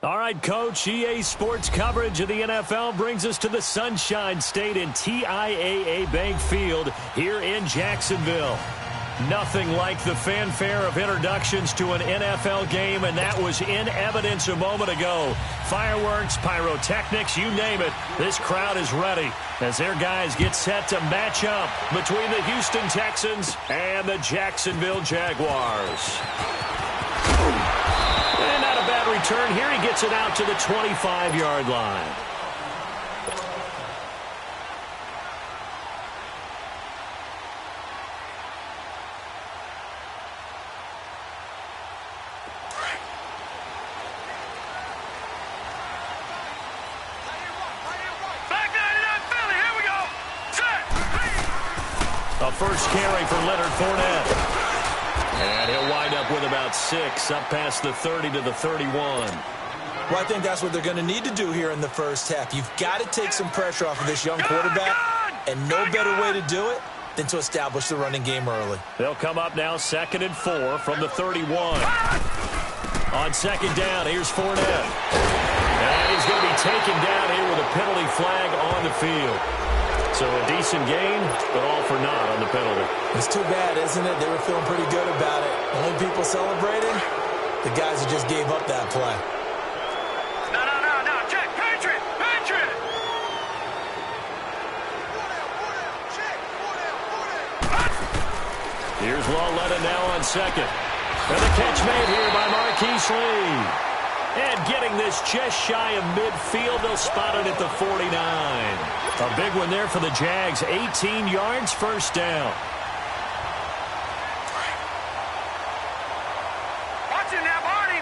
All right, Coach, EA Sports coverage of the NFL brings us to the Sunshine State in TIAA Bank Field here in Jacksonville. Nothing like the fanfare of introductions to an NFL game, and that was in evidence a moment ago. Fireworks, pyrotechnics, you name it. This crowd is ready as their guys get set to match up between the Houston Texans and the Jacksonville Jaguars. And not a bad return here. He gets it out to the 25-yard line. A first carry for Leonard Fournette. And he'll wind up with about 6, up past the 30 to the 31. Well, I think that's what they're going to need to do here in the first half. You've got to take some pressure off of this young quarterback, and no better way to do it than to establish the running game early. They'll come up now 2nd and 4 from the 31. On second down, here's Fournette. And he's going to be taken down here with a penalty flag on the field. So a decent gain, but all for naught on the penalty. It's too bad, isn't it? They were feeling pretty good about it. Only people celebrating, the guys who just gave up that play. No. Check. Patriot. Here's Lawletta now on second. And the catch made here by Marquise Lee. And getting this just shy of midfield, they'll spot it at the 49. A big one there for the Jags. 18 yards, first down. Watch it now, Barney.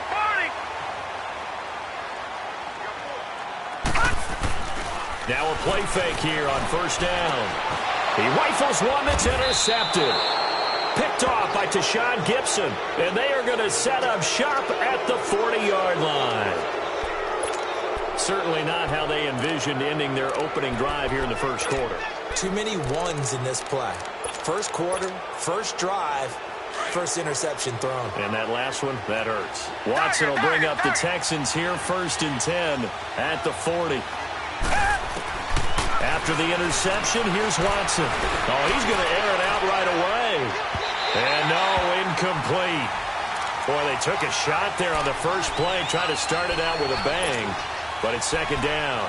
Now a play fake here on first down. He rifles one that's intercepted. Picked off by Tashawn Gibson. And they are going to set up shop at the 40-yard line. Certainly not how they envisioned ending their opening drive here in the first quarter. Too many ones in this play. First quarter, first drive, first interception thrown. And that last one, that hurts. Watson will bring up the Texans here, 1st and 10 at the 40. After the interception, here's Watson. Oh, he's going to air it out right away. And no, incomplete. Boy, they took a shot there on the first play, tried to start it out with a bang. But it's second down.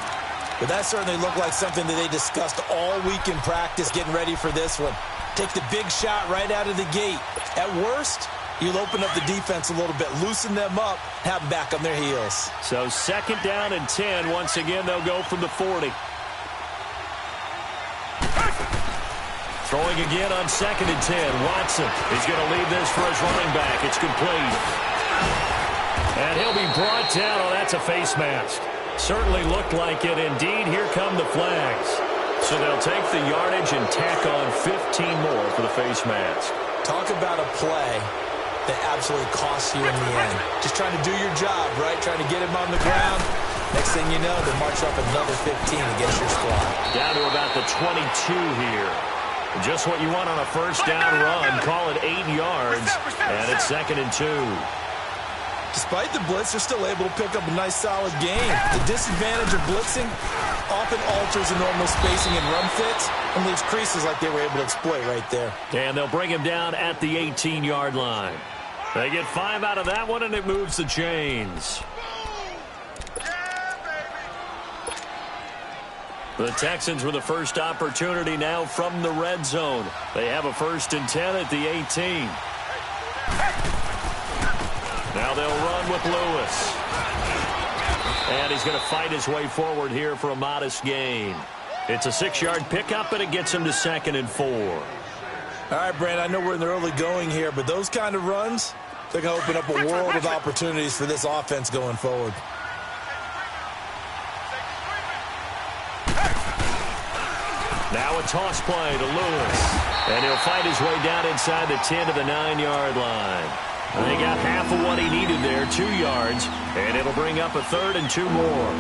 But that certainly looked like something that they discussed all week in practice, getting ready for this one. Take the big shot right out of the gate. At worst, you'll open up the defense a little bit, loosen them up, have them back on their heels. So 2nd down and 10. Once again, they'll go from the 40. Throwing again on 2nd and 10. Watson is going to leave this for his running back. It's complete. And he'll be brought down. Oh, that's a face mask. Certainly looked like it. Indeed, here come the flags. So they'll take the yardage and tack on 15 more for the face mask. Talk about a play that absolutely costs you in the end. Just trying to do your job, right? Trying to get him on the ground. Next thing you know, they march up another 15 against your squad. Down to about the 22 here. Just what you want on a first down run. Call it 8 yards. And it's 2nd and 2. Despite the blitz, they're still able to pick up a nice, solid gain. The disadvantage of blitzing often alters the normal spacing and run fits and leaves creases like they were able to exploit right there. And they'll bring him down at the 18-yard line. They get 5 out of that one, and it moves the chains. The Texans with the first opportunity now from the red zone. They have a 1st and 10 at the 18. Now they'll run with Lewis. And he's going to fight his way forward here for a modest gain. It's a 6-yard pickup, and it gets him to 2nd and 4. All right, Brand, I know we're in the early going here, but those kind of runs, they're going to open up a world of opportunities for this offense going forward. Now a toss play to Lewis. And he'll fight his way down inside the 10 to the 9-yard line. They got half of what he needed there, 2 yards, and it'll bring up a 3rd and 2 more.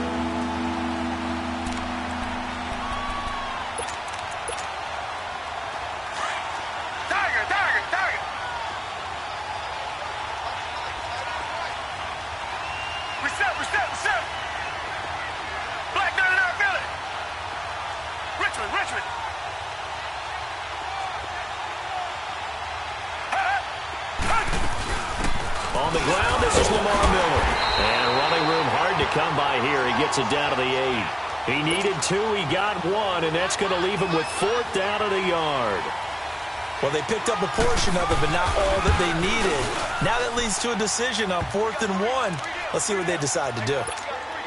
Reset, reset, reset. Black, no, Billy. Richmond, Richmond. On the ground, this is Lamar Miller. And running room hard to come by here. He gets it down to the 8. He needed 2, he got 1, and that's going to leave him with 4th down at a yard. Well, they picked up a portion of it, but not all that they needed. Now that leads to a decision on 4th and 1. Let's see what they decide to do.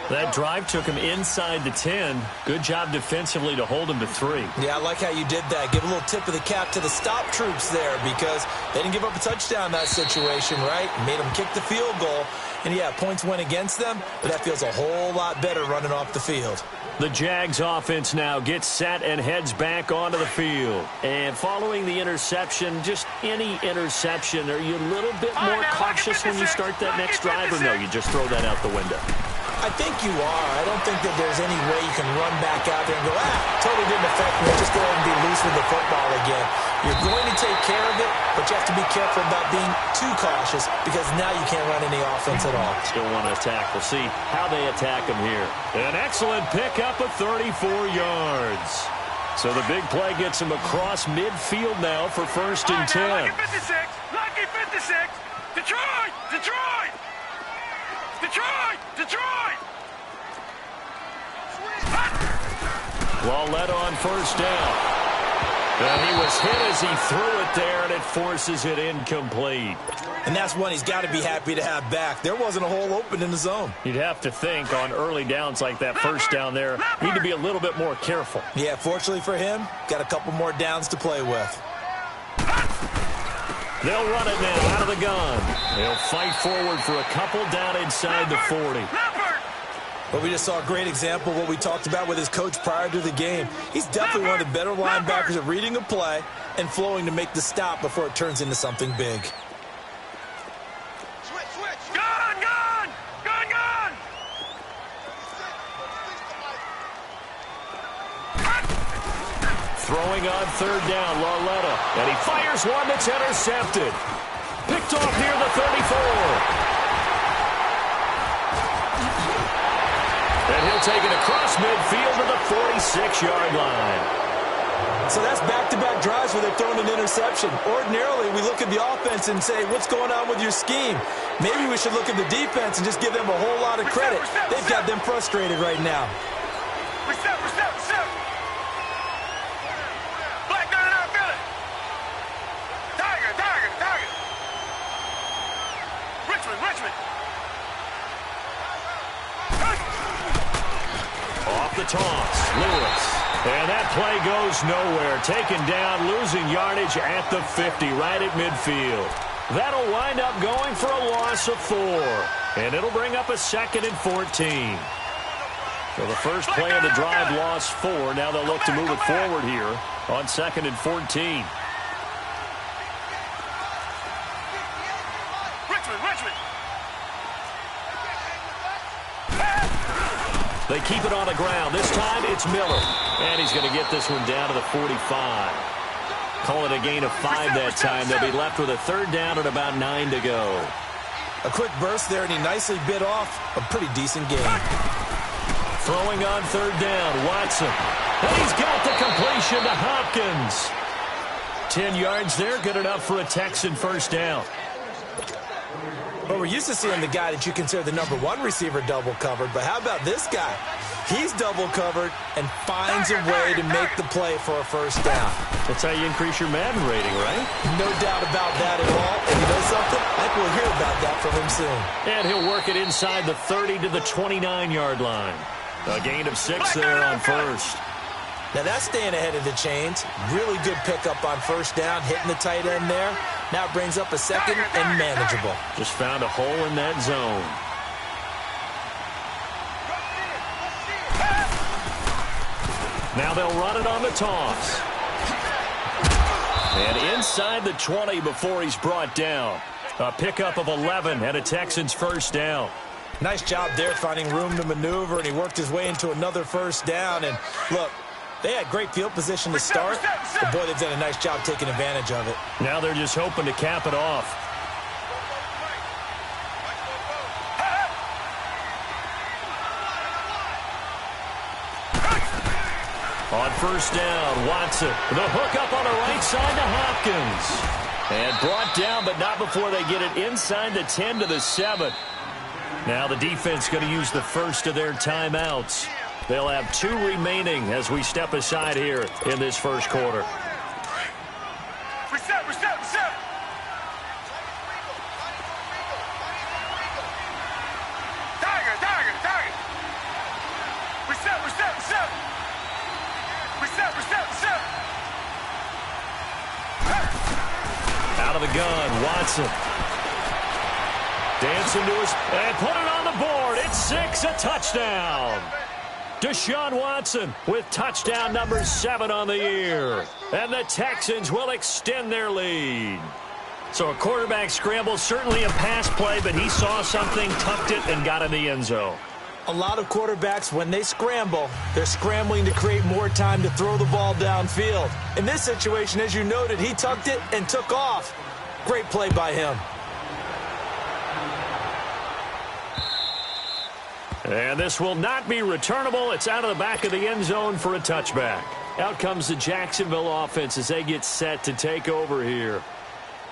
That drive took him inside the 10. Good job defensively to hold him to 3. Yeah, I like how you did that. Give a little tip of the cap to the stop troops there because they didn't give up a touchdown in that situation, right? Made them kick the field goal. And, yeah, points went against them, but that feels a whole lot better running off the field. The Jags offense now gets set and heads back onto the field. And following the interception, just any interception, are you a little bit more cautious when you start that next drive, or no, you just throw that out the window? I think you are. I don't think that there's any way you can run back out there and go, totally didn't affect me. Just go ahead and be loose with the football again. You're going to take care of it, but you have to be careful about being too cautious because now you can't run any offense at all. Still want to attack. We'll see how they attack him here. An excellent pickup of 34 yards. So the big play gets him across midfield now for 1st and 10. Lucky 56! Lucky 56! Detroit! Detroit! Detroit! Detroit! Led on 1st down. And he was hit as he threw it there, and it forces it incomplete. And that's one he's got to be happy to have back. There wasn't a hole open in the zone. You'd have to think on early downs like that 1st down there, need to be a little bit more careful. Yeah, fortunately for him, got a couple more downs to play with. They'll run it now out of the gun. They'll fight forward for a couple down inside the 40. But we just saw a great example of what we talked about with his coach prior to the game. He's definitely one of the better linebackers at reading a play and flowing to make the stop before it turns into something big. Gun, gun! Gun, gun! Throwing on 3rd down, Lauletta. And he fires one that's intercepted. Picked off near the 34. And he'll take it across midfield to the 46-yard line. So that's back-to-back drives where they're throwing an interception. Ordinarily, we look at the offense and say, what's going on with your scheme? Maybe we should look at the defense and just give them a whole lot of credit. They've got them frustrated right now. Reset, reset, reset! Black, no, Billy! Tiger, Tiger, Tiger! Richmond, Richmond! Off the toss, Lewis. And that play goes nowhere. Taken down, losing yardage at the 50, right at midfield. That'll wind up going for a loss of 4. And it'll bring up a 2nd and 14. So the first play of the drive lost 4. Now they'll look to move it forward here on 2nd and 14. Richmond! They keep it on the ground. This time it's Miller. And he's going to get this one down to the 45. Call it a gain of 5 that time. They'll be left with a 3rd down and about 9 to go. A quick burst there, and he nicely bit off a pretty decent game. Throwing on 3rd down, Watson. And he's got the completion to Hopkins. 10 yards there, good enough for a Texan 1st down. But we're used to seeing the guy that you consider the #1 receiver double covered. But how about this guy? He's double covered and finds a way to make the play for a 1st down. That's how you increase your Madden rating, right? No doubt about that at all. And you know something? I think we'll hear about that from him soon. And he'll work it inside the 30 to the 29-yard line. A gain of 6 there on 1st. Now that's staying ahead of the chains. Really good pickup on 1st down, hitting the tight end there. Now it brings up a 2nd and manageable. Just found a hole in that zone. Now they'll run it on the toss. And inside the 20 before he's brought down. A pickup of 11 and a Texans 1st down. Nice job there finding room to maneuver, and he worked his way into another 1st down. And look, they had great field position to start, but boy, they've done a nice job taking advantage of it. Now they're just hoping to cap it off. On first down, Watson. The hook up on the right side to Hopkins. And brought down, but not before they get it inside the 10 to the 7. Now the defense going to use the first of their timeouts. They'll have 2 remaining as we step aside here in this first quarter. Reset. Tiger. Reset. Out of the gun, Watson. Dancing to his, and put it on the board. It's 6, a touchdown. Deshaun Watson with touchdown number 7 on the year. And the Texans will extend their lead. So a quarterback scramble, certainly a pass play, but he saw something, tucked it, and got in the end zone. A lot of quarterbacks, when they scramble, they're scrambling to create more time to throw the ball downfield. In this situation, as you noted, he tucked it and took off. Great play by him. And this will not be returnable. It's out of the back of the end zone for a touchback. Out comes the Jacksonville offense as they get set to take over here.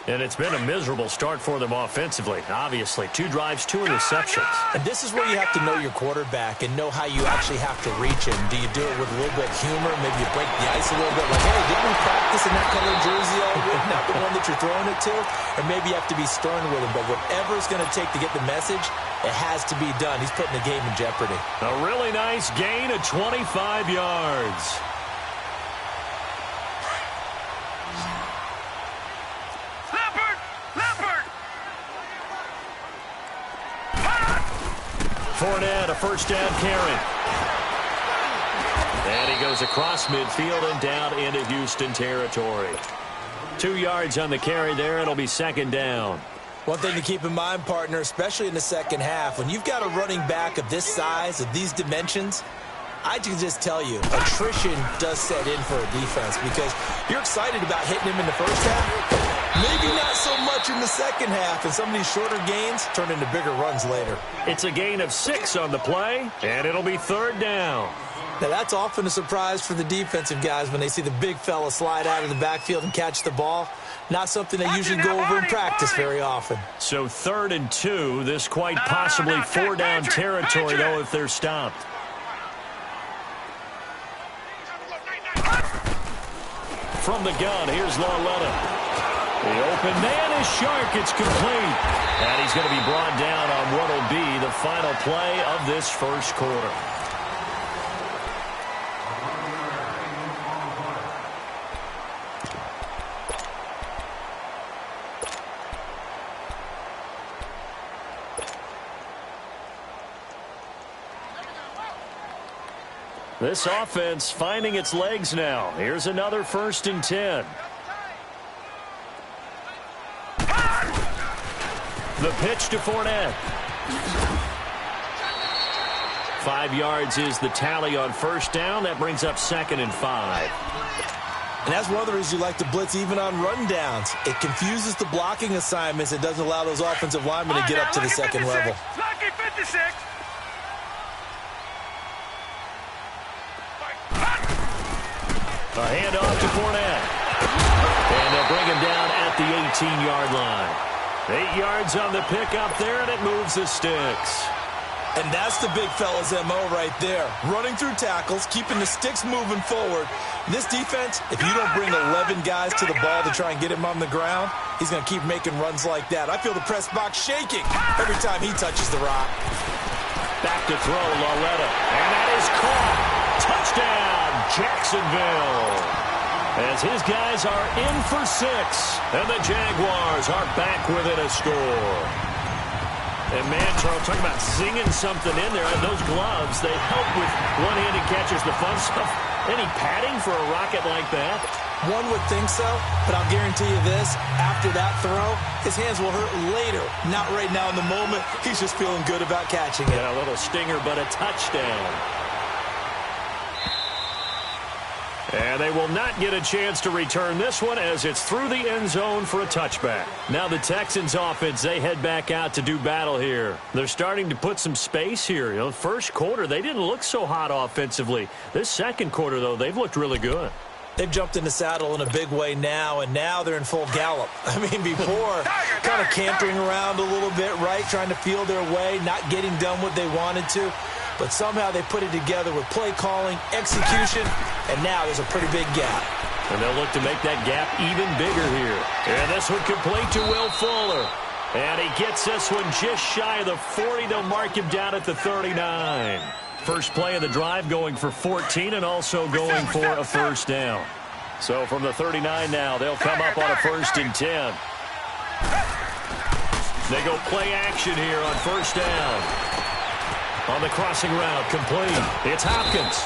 And it's been a miserable start for them offensively, obviously. 2 drives, 2 interceptions. And this is where you have to know your quarterback and know how you actually have to reach him. Do you do it with a little bit of humor? Maybe you break the ice a little bit. Like, hey, didn't we practice in that color jersey already? Not the one that you're throwing it to. Or maybe you have to be stern with him. But whatever it's going to take to get the message, it has to be done. He's putting the game in jeopardy. A really nice gain of 25 yards. Fournette, a first down carry. And he goes across midfield and down into Houston territory. 2 yards on the carry there. It'll be second down. One thing to keep in mind, partner, especially in the second half, when you've got a running back of this size, of these dimensions, I can just tell you, attrition does set in for a defense because you're excited about hitting him in the first half. Maybe not so much in the second half, and some of these shorter gains turn into bigger runs later. It's a gain of 6 on the play, and it'll be third down. Now, that's often a surprise for the defensive guys when they see the big fella slide out of the backfield and catch the ball. Not something they usually go over in practice very often. So 3rd and 2, this quite possibly 4-down territory, though, if they're stopped. From the gun, here's Lauletta. The open man is Shark. It's complete. And he's going to be brought down on what will be the final play of this first quarter. This offense finding its legs now. Here's another 1st and 10. The pitch to Fournette. 5 yards is the tally on first down. That brings up 2nd and 5. And that's one of the reasons you like to blitz even on rundowns. It confuses the blocking assignments. It doesn't allow those offensive linemen to get up to the second level. Lucky 56. A handoff to Fournette. And they'll bring him down at the 18-yard line. 8 yards on the pickup there, and it moves the sticks. And that's the big fella's MO right there. Running through tackles, keeping the sticks moving forward. This defense, if you don't bring 11 guys to the ball to try and get him on the ground, he's going to keep making runs like that. I feel the press box shaking every time he touches the rock. Back to throw, Lauletta. And that is caught. Touchdown, Jacksonville. As his guys are in for 6. And the Jaguars are back within a score. And man, Charles, talking about singing something in there. And those gloves, they help with one-handed catches, the fun stuff. Any padding for a rocket like that? One would think so, but I'll guarantee you this. After that throw, his hands will hurt later. Not right now in the moment. He's just feeling good about catching it. Yeah, a little stinger, but a touchdown. And they will not get a chance to return this one as it's through the end zone for a touchback. Now the Texans offense, they head back out to do battle here. They're starting to put some space here. You know, first quarter, they didn't look so hot offensively. This second quarter, though, they've looked really good. They've jumped in the saddle in a big way now, and now they're in full gallop. I mean, before, kind of cantering around a little bit, right, trying to feel their way, not getting done what they wanted to. But somehow they put it together with play calling, execution, and now there's a pretty big gap. And they'll look to make that gap even bigger here. And this one complete to Will Fuller. And he gets this one just shy of the 40. They'll mark him down at the 39. First play of the drive going for 14 and also going for a first down. So from the 39 now, they'll come up on a 1st and 10. They go play action here on first down. On the crossing route, complete. It's Hopkins.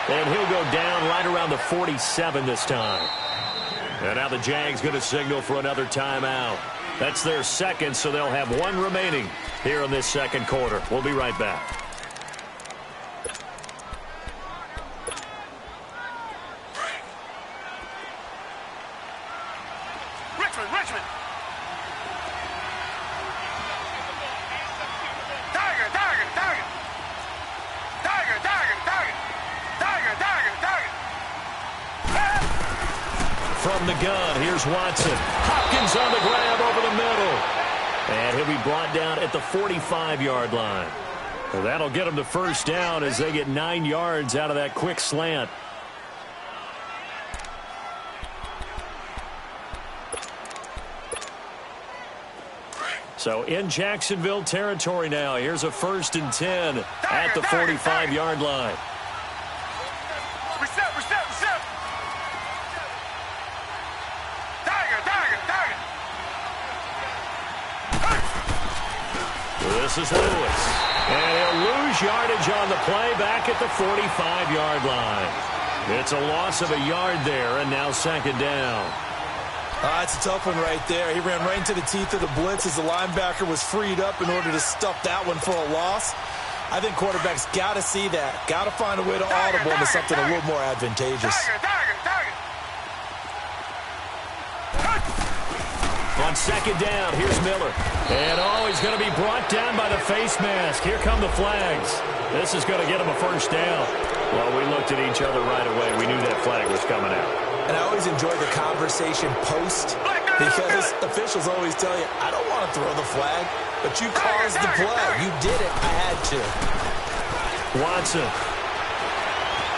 And he'll go down right around the 47 this time. And now the Jags going to signal for another timeout. That's their second, so they'll have one remaining here in this second quarter. We'll be right back. Richmond. Tiger. From the gun, here's Watson. Hopkins on the grab over the middle. And he'll be brought down at the 45-yard line. So that'll get them to first down as they get 9 yards out of that quick slant. So in Jacksonville territory now. Here's a 1st and 10 at the 45-yard line. Reset. Tiger. This is Lewis. And he'll lose yardage on the play back at the 45-yard line. It's a loss of a yard there, and now 2nd down. It's a tough one right there. He ran right into the teeth of the blitz as the linebacker was freed up in order to stuff that one for a loss. I think quarterbacks got to see that. Got to find a way to audible into something a little more advantageous. On 2nd down, here's Miller. And he's going to be brought down by the face mask. Here come the flags. This is going to get him a first down. Well, we looked at each other right away. We knew that flag was coming out. And I always enjoy the conversation post because officials always tell you, I don't want to throw the flag, but you caused the play. You did it. I had to. Watson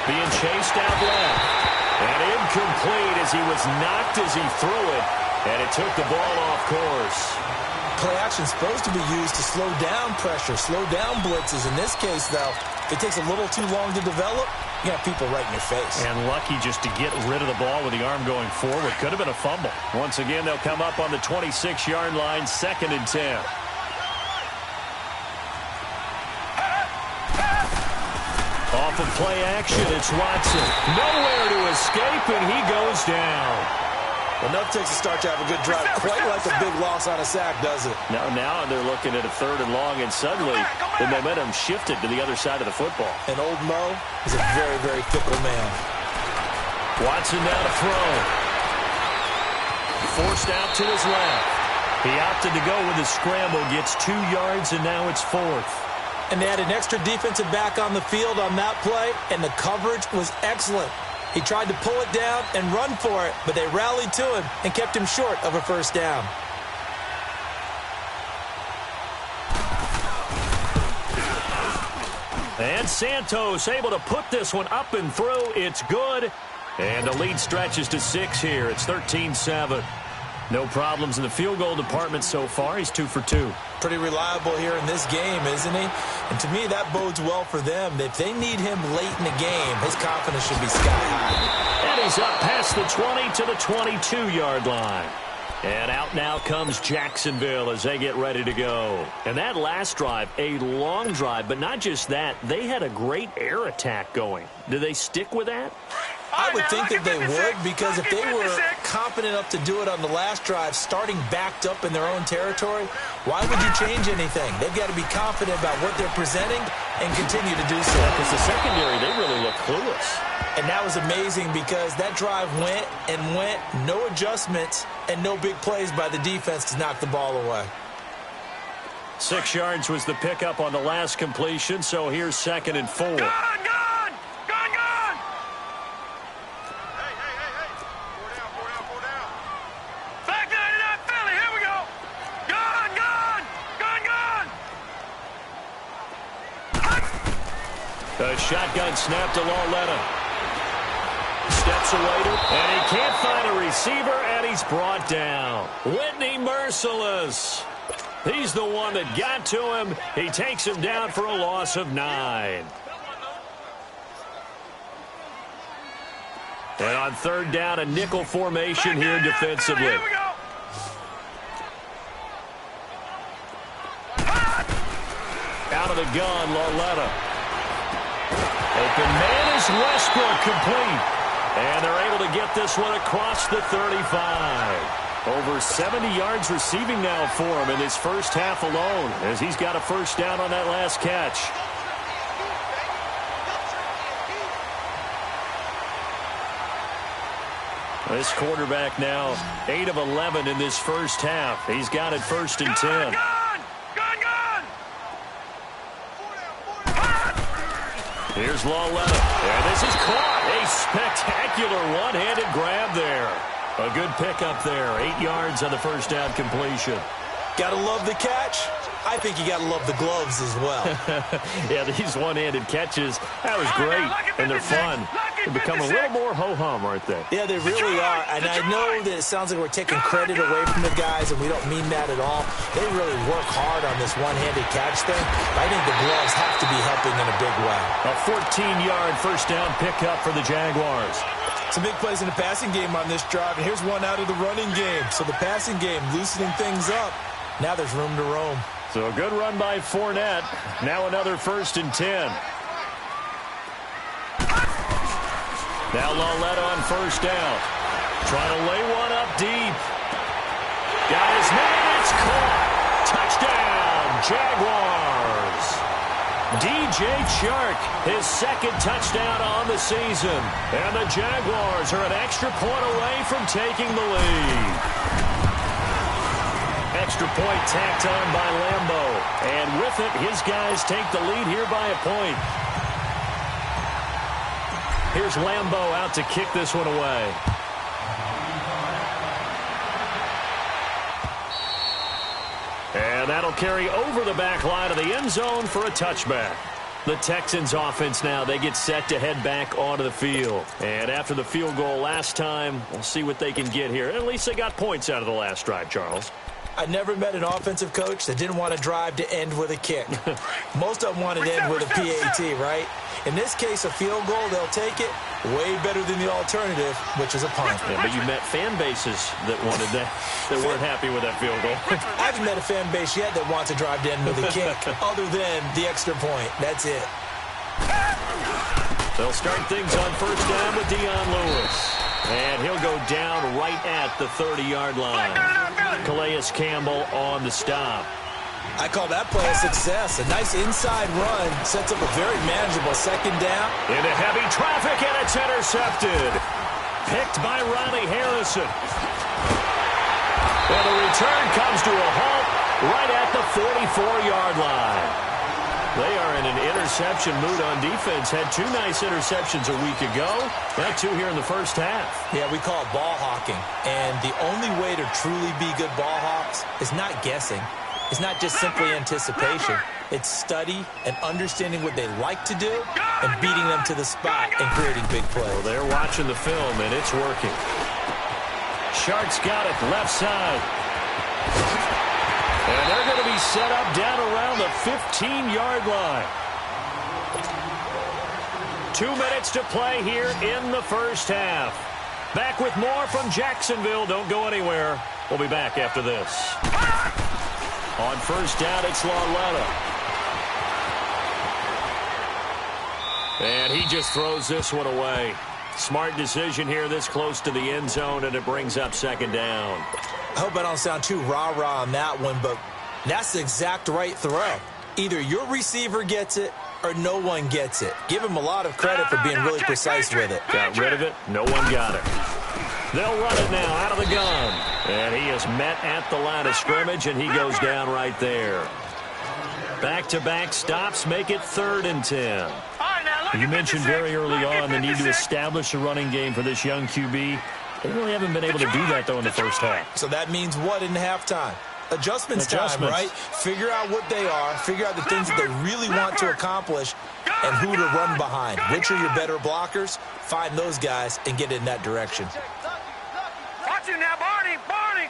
being chased out left. And incomplete as he was knocked as he threw it. And it took the ball off course. Play action is supposed to be used to slow down pressure, slow down blitzes. In this case, though, if it takes a little too long to develop, you got people right in your face. And lucky just to get rid of the ball with the arm going forward. Could have been a fumble. Once again, they'll come up on the 26-yard line, 2nd and 10. Off of play action, it's Watson. Nowhere to escape, and he goes down. Enough takes a start to have a good drive. Quite like a big loss on a sack, does it? Now they're looking at a 3rd and long, and suddenly the momentum shifted to the other side of the football. And old Mo is a very, very fickle man. Watson now to throw. Forced out to his left. He opted to go with a scramble, gets 2 yards, and now it's 4th. And they had an extra defensive back on the field on that play, and the coverage was excellent. He tried to pull it down and run for it, but they rallied to him and kept him short of a first down. And Santos able to put this one up and through. It's good. And the lead stretches to 6 here. It's 13-7. No problems in the field goal department so far. He's 2 for 2. Pretty reliable here in this game, isn't he? And to me, that bodes well for them. If they need him late in the game, his confidence should be sky high. And he's up past the 20 to the 22-yard line. And out now comes Jacksonville as they get ready to go. And that last drive, a long drive, but not just that. They had a great air attack going. Do they stick with that? I I would think that they would, because if they were confident enough to do it on the last drive, starting backed up in their own territory, why would you change anything? They've got to be confident about what they're presenting and continue to do so. Because the secondary, they really look clueless. And that was amazing because that drive went and went, no adjustments, and no big plays by the defense to knock the ball away. 6 yards was the pickup on the last completion, so here's 2nd and 4. Gone! Gone! Gone! Gone! Hey! Four down. Back 99 Philly, here we go! Gone! Gone! Gone! Gone! The shotgun snap to Lauletta. Steps away and he can't find a receiver, and he's brought down. Whitney Merciless. He's the one that got to him. He takes him down for a loss of 9. And on 3rd down, a nickel formation here defensively. Here we go. Out of the gun, Lauletta. Open man is Westbrook, complete. And they're able to get this one across the 35. Over 70 yards receiving now for him in this first half alone, as he's got a first down on that last catch. This quarterback now 8 of 11 in this first half. He's got it 1st and 10. Here's Lauletta, and this is caught. A spectacular one-handed grab there. A good pickup there. 8 yards on the first down completion. Gotta love the catch. I think you gotta love the gloves as well. Yeah, these one-handed catches, that was great, and they're fun. They become a little more ho-hum, aren't they? Yeah, they really are. And I know that it sounds like we're taking credit away from the guys, and we don't mean that at all. They really work hard on this one-handed catch thing. I think the gloves have to be helping in a big way. A 14-yard first down pickup for the Jaguars. Some big plays in the passing game on this drive, and here's one out of the running game. So the passing game loosening things up. Now there's room to roam. So a good run by Fournette. Now another 1st and 10. Now Lauletta on first down. Trying to lay one up deep. Got his man. It's caught. Touchdown, Jaguars. DJ Chark, his 2nd touchdown on the season. And the Jaguars are an extra point away from taking the lead. Extra point tacked on by Lambo. And with it, his guys take the lead here by a point. Here's Lambo out to kick this one away. And that'll carry over the back line of the end zone for a touchback. The Texans offense now, they get set to head back onto the field. And after the field goal last time, we'll see what they can get here. At least they got points out of the last drive, Charles. I never met an offensive coach that didn't want to drive to end with a kick. Most of them wanted to end with a PAT, right? In this case, a field goal, they'll take it. Way better than the alternative, which is a punt. Yeah, but you met fan bases that wanted that, that weren't happy with that field goal. I haven't met a fan base yet that wants to drive to end with a kick, other than the extra point. That's it. They'll start things on first down with Dion Lewis. And he'll go down right at the 30-yard line. Calais Campbell on the stop. I call that play a success. A nice inside run sets up a very manageable 2nd down. Into heavy traffic, and it's intercepted. Picked by Ronnie Harrison. And the return comes to a halt right at the 44-yard line. They are in an interception mood on defense. Had 2 nice interceptions a week ago. Now 2 here in the first half. Yeah, we call it ball hawking. And the only way to truly be good ball hawks is not guessing. It's not just simply anticipation. It's study and understanding what they like to do and beating them to the spot and creating big plays. Well, they're watching the film, and it's working. Shark's got it left side. And they're going to be set up down around the 15-yard line. 2 minutes to play here in the first half. Back with more from Jacksonville. Don't go anywhere. We'll be back after this. On first down, it's Lauletta. And he just throws this one away. Smart decision here this close to the end zone, and it brings up second down. I hope I don't sound too rah-rah on that one, but that's the exact right throw. Either your receiver gets it or no one gets it. Give him a lot of credit for being really precise with it. Got rid of it. No one got it. They'll run it now out of the gun. And he is met at the line of scrimmage, and he goes down right there. Back-to-back stops make it 3rd and 10. You mentioned very early on the need to establish a running game for this young QB. They really haven't been able to do that, though, in the first half. So that means what in halftime? Adjustments time, right? Figure out what they are, figure out the things that they really want to accomplish, and who to run behind. Which are your better blockers? Find those guys and get in that direction. Watch it now, Barney! Barney!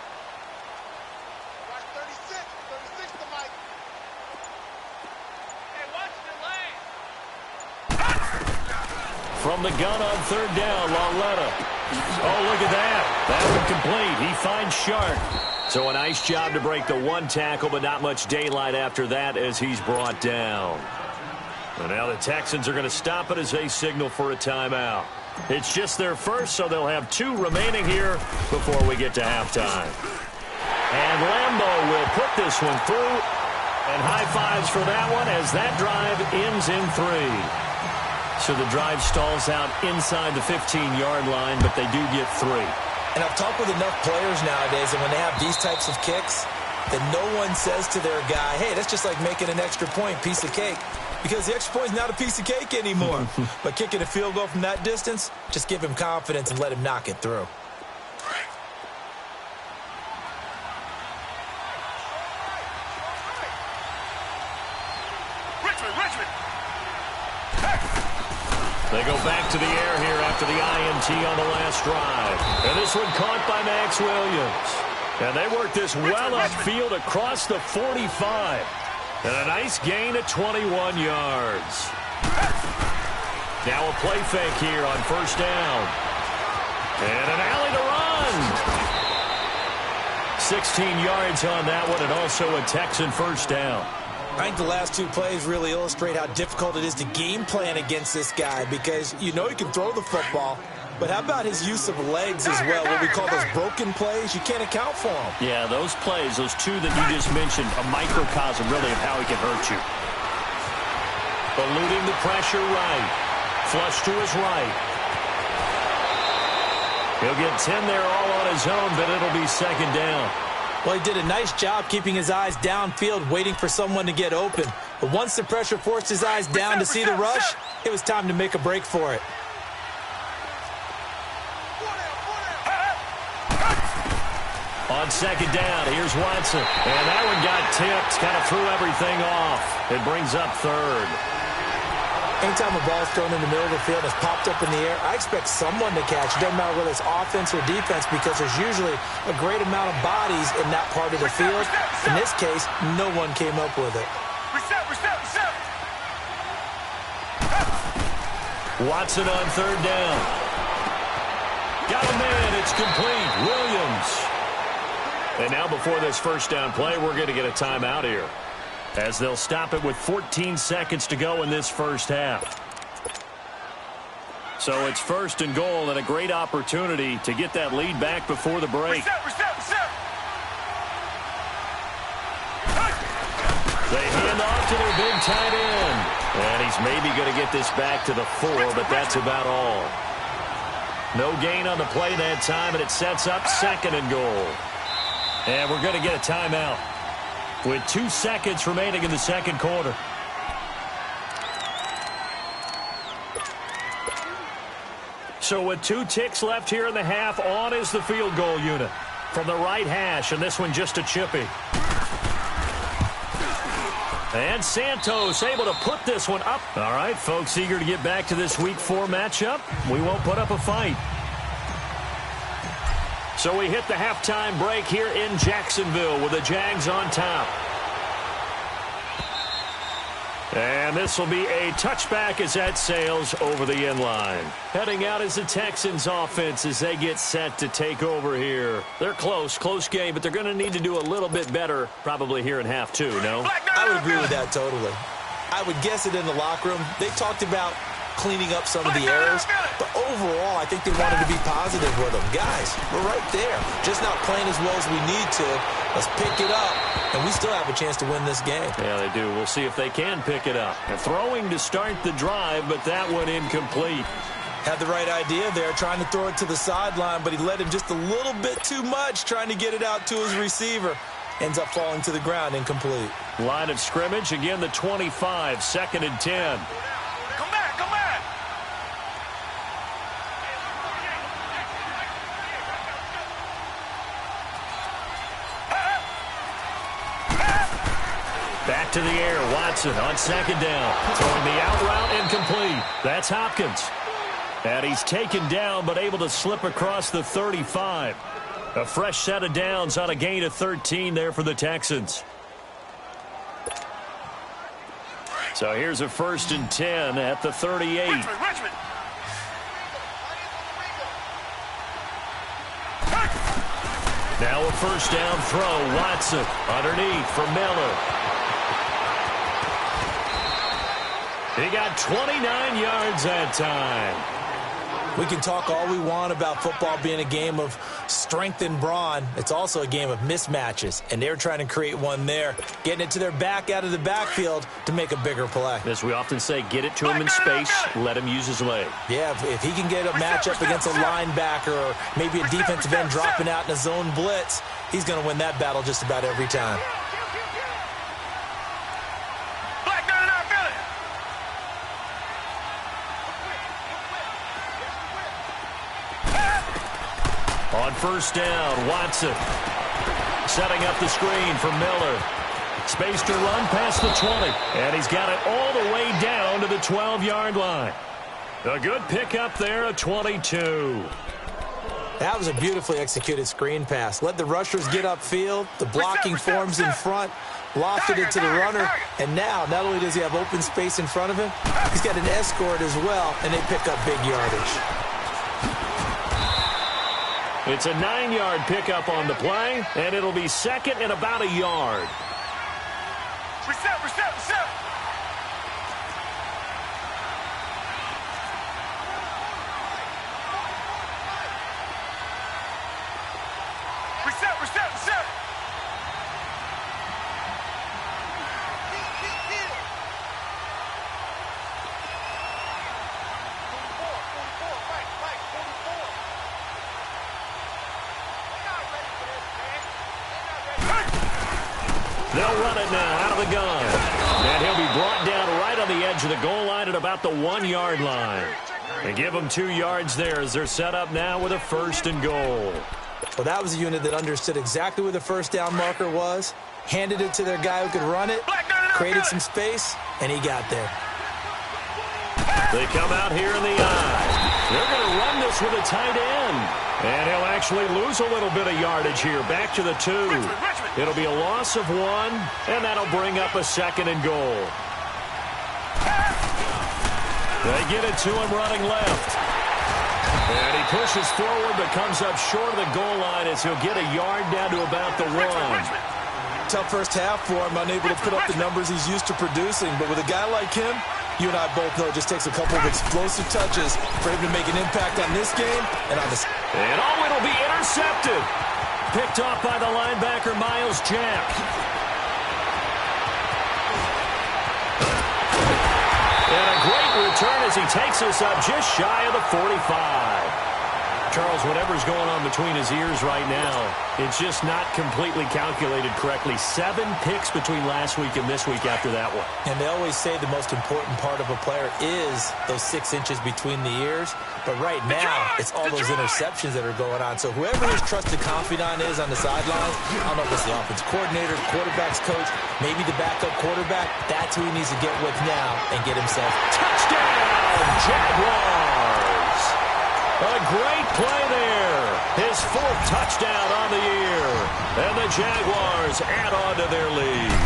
From the gun on 3rd down, Lauletta. Oh, look at that. That one complete. He finds Shark. So a nice job to break the one tackle, but not much daylight after that as he's brought down. And now the Texans are going to stop it as they signal for a timeout. It's just their first, so they'll have 2 remaining here before we get to halftime. And Lambeau will put this one through. And high fives for that one as that drive ends in 3. So the drive stalls out inside the 15-yard line, but they do get 3. And I've talked with enough players nowadays, and when they have these types of kicks, that no one says to their guy, hey, that's just like making an extra point, piece of cake. Because the extra point is not a piece of cake anymore. But kicking a field goal from that distance, just give him confidence and let him knock it through. Richmond! They go back to the air here after the INT on the last drive. And this one caught by Max Williams. And they work this well upfield across the 45. And a nice gain of 21 yards. Now a play fake here on 1st down. And an alley to run. 16 yards on that one, and also a Texan 1st down. I think the last 2 plays really illustrate how difficult it is to game plan against this guy, because you know he can throw the football, but how about his use of legs as well, what we call those broken plays? You can't account for them. Yeah, those plays, those 2 that you just mentioned, a microcosm really of how he can hurt you. Eluding the pressure right. Flush to his right. He'll get 10 there all on his own, but it'll be 2nd down. Well, he did a nice job keeping his eyes downfield, waiting for someone to get open. But once the pressure forced his eyes down to see the rush, it was time to make a break for it. On 2nd down, here's Watson. And that one got tipped, kind of threw everything off. It brings up 3rd. Anytime a ball is thrown in the middle of the field and it's popped up in the air, I expect someone to catch. It doesn't matter whether it's offense or defense, because there's usually a great amount of bodies in that part of the field. In this case, no one came up with it. Reset! Watson on 3rd down. Got a man. It's complete. Williams. And now before this 1st down play, we're going to get a timeout here, as they'll stop it with 14 seconds to go in this 1st half. So it's 1st and goal, and a great opportunity to get that lead back before the break. Reset! They hand off to their big tight end. And he's maybe going to get this back to the 4, but that's about all. No gain on the play that time, and it sets up 2nd and goal. And we're going to get a timeout with 2 seconds remaining in the 2nd quarter. So with 2 ticks left here in the half, on is the field goal unit from the right hash, and this one just a chippy. And Santos able to put this one up. All right, folks, eager to get back to this Week 4 matchup. We won't put up a fight. So we hit the halftime break here in Jacksonville with the Jags on top. And this will be a touchback as that sails over the end line. Heading out is the Texans offense as they get set to take over here. They're close game, but they're going to need to do a little bit better probably here in half 2, no? I would agree with that totally. I would guess it in the locker room. They talked about cleaning up some of the errors. But overall, I think they wanted to be positive with them. Guys, we're right there. Just not playing as well as we need to. Let's pick it up, and we still have a chance to win this game. Yeah, they do. We'll see if they can pick it up. They're throwing to start the drive, but that one incomplete. Had the right idea there, trying to throw it to the sideline, but he led him just a little bit too much, trying to get it out to his receiver. Ends up falling to the ground, incomplete. Line of scrimmage, again the 25, 2nd and 10. Come back, come back. Back to the air, Watson on 2nd down. Throwing the out route, incomplete. That's Hopkins. And he's taken down, but able to slip across the 35. A fresh set of downs on a gain of 13 there for the Texans. So here's a 1st and 10 at the 38. Richmond. Now a 1st down throw. Watson underneath for Miller. He got 29 yards that time. We can talk all we want about football being a game of strength and brawn. It's also a game of mismatches, and they're trying to create one there, getting it to their back out of the backfield to make a bigger play. As we often say, get it to him in space, let him use his leg. Yeah, if he can get a matchup against a linebacker or maybe a defensive end dropping out in a zone blitz, he's going to win that battle just about every time. On 1st down, Watson setting up the screen for Miller. Space to run past the 20, and he's got it all the way down to the 12-yard line. A good pickup there at 22. That was a beautifully executed screen pass. Let the rushers get upfield, the blocking forms in front, lofted it to the runner, and now not only does he have open space in front of him, he's got an escort as well, and they pick up big yardage. It's a 9-yard pickup on the play, and it'll be 2nd and about a yard. Reset. They'll run it now out of the gun. And he'll be brought down right on the edge of the goal line at about the 1-yard line. They give him 2 yards there as they're set up now with a 1st and goal. Well, that was a unit that understood exactly where the 1st down marker was, handed it to their guy who could run it, created some space, and he got there. They come out here in the eye. They're going to run this with a tight end. And he'll actually lose a little bit of yardage here. Back to the 2. It'll be a loss of 1, and that'll bring up a 2nd and goal. They get it to him running left. And he pushes forward but comes up short of the goal line as he'll get a yard down to about the 1. Tough first half for him, unable to put up the numbers he's used to producing. But with a guy like him, you and I both know it just takes a couple of explosive touches for him to make an impact on this game and on this. And it'll be intercepted. Picked off by the linebacker, Miles Jack. And a great return as he takes us up just shy of the 45. Charles, whatever's going on between his ears right now, it's just not completely calculated correctly. 7 picks between last week and this week after that one. And they always say the most important part of a player is those 6 inches between the ears. But right now, it's all those interceptions that are going on. So whoever his trusted confidant is on the sidelines, I don't know if it's the offense coordinator, quarterback's coach, maybe the backup quarterback, that's who he needs to get with now and get himself. Touchdown, Jaguars! A great play there. His 4th touchdown on the year. And the Jaguars add on to their lead.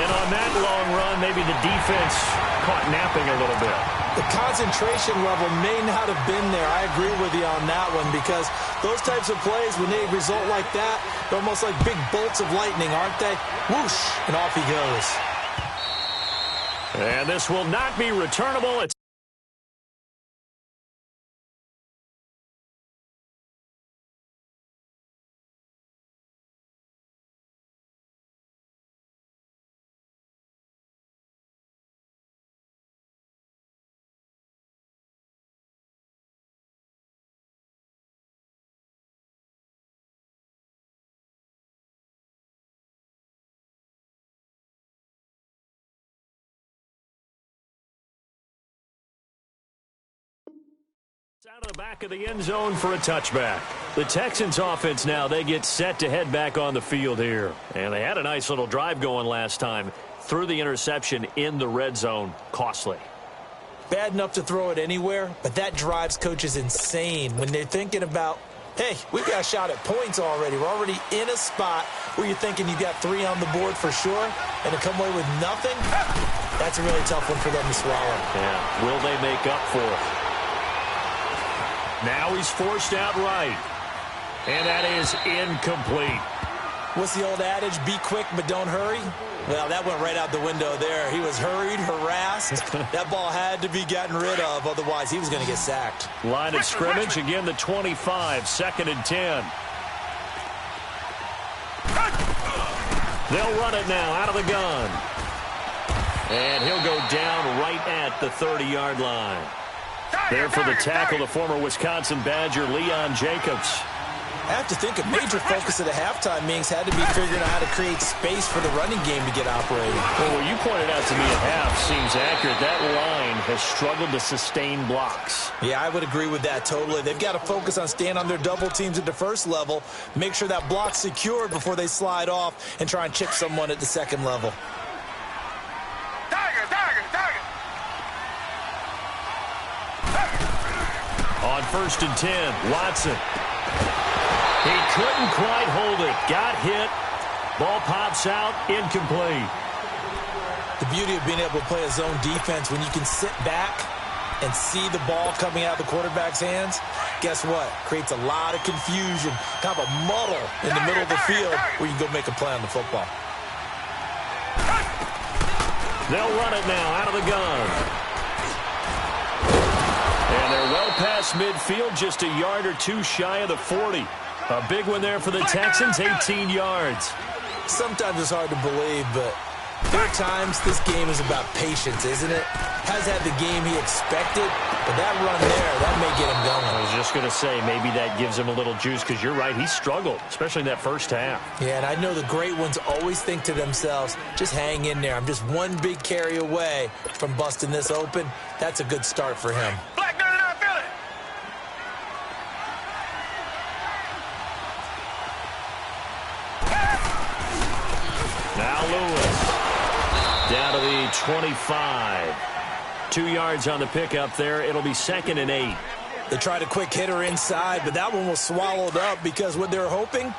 And on that long run, maybe the defense caught napping a little bit. The concentration level may not have been there. I agree with you on that one because those types of plays, when they result like that, they're almost like big bolts of lightning, aren't they? Whoosh, and off he goes. And this will not be returnable. It's out of the back of the end zone for a touchback. The Texans offense now, they get set to head back on the field here. And they had a nice little drive going last time. Threw the interception in the red zone. Costly. Bad enough to throw it anywhere, but that drives coaches insane when they're thinking about, hey, we've got a shot at points already. We're already in a spot where you're thinking you've got 3 on the board for sure, and to come away with nothing, that's a really tough one for them to swallow. Yeah, will they make up for it? Now he's forced out right. And that is incomplete. What's the old adage? Be quick, but don't hurry? Well, that went right out the window there. He was hurried, harassed. That ball had to be gotten rid of. Otherwise, he was going to get sacked. Line of scrimmage, again the 25, 2nd and 10. They'll run it now out of the gun. And he'll go down right at the 30-yard line. There for the tackle, the former Wisconsin Badger, Leon Jacobs. I have to think a major focus of the halftime meetings had to be figuring out how to create space for the running game to get operating. Well, what you pointed out to me at half seems accurate. That line has struggled to sustain blocks. Yeah, I would agree with that totally. They've got to focus on staying on their double teams at the first level, make sure that block's secured before they slide off and try and chip someone at the second level. On 1st and 10, Watson. He couldn't quite hold it. Got hit. Ball pops out. Incomplete. The beauty of being able to play a zone defense when you can sit back and see the ball coming out of the quarterback's hands, guess what? Creates a lot of confusion, kind of a muddle in the middle of the field where you can go make a play on the football. They'll run it now out of the gun. And they're well past midfield, just a yard or two shy of the 40. A big one there for the Texans, 18 yards. Sometimes it's hard to believe, but there are times this game is about patience, isn't it? Has had the game he expected, but that run there, that may get him going. I was just going to say, maybe that gives him a little juice, because you're right, he struggled, especially in that first half. Yeah, and I know the great ones always think to themselves, just hang in there. I'm just one big carry away from busting this open. That's a good start for him. Now Lewis, down to the 25. 2 yards on the pickup there. It'll be 2nd and 8. They tried a quick hitter inside, but that one was swallowed up because what they're hoping,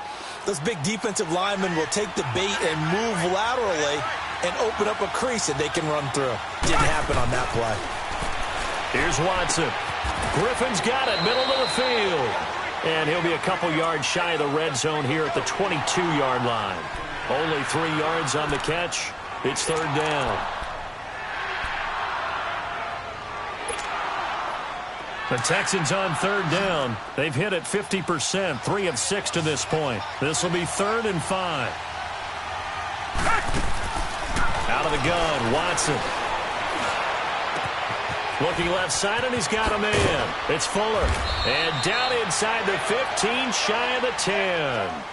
those big defensive linemen will take the bait and move laterally and open up a crease that they can run through. Didn't happen on that play. Here's Watson. Griffin's got it, middle of the field. And he'll be a couple yards shy of the red zone here at the 22-yard line. Only 3 yards on the catch. It's 3rd down. The Texans on 3rd down. They've hit it 50%, 3 of 6 to this point. This will be 3rd and 5. Out of the gun, Watson. Looking left side, and he's got a man. It's Fuller. And down inside the 15, shy of the 10.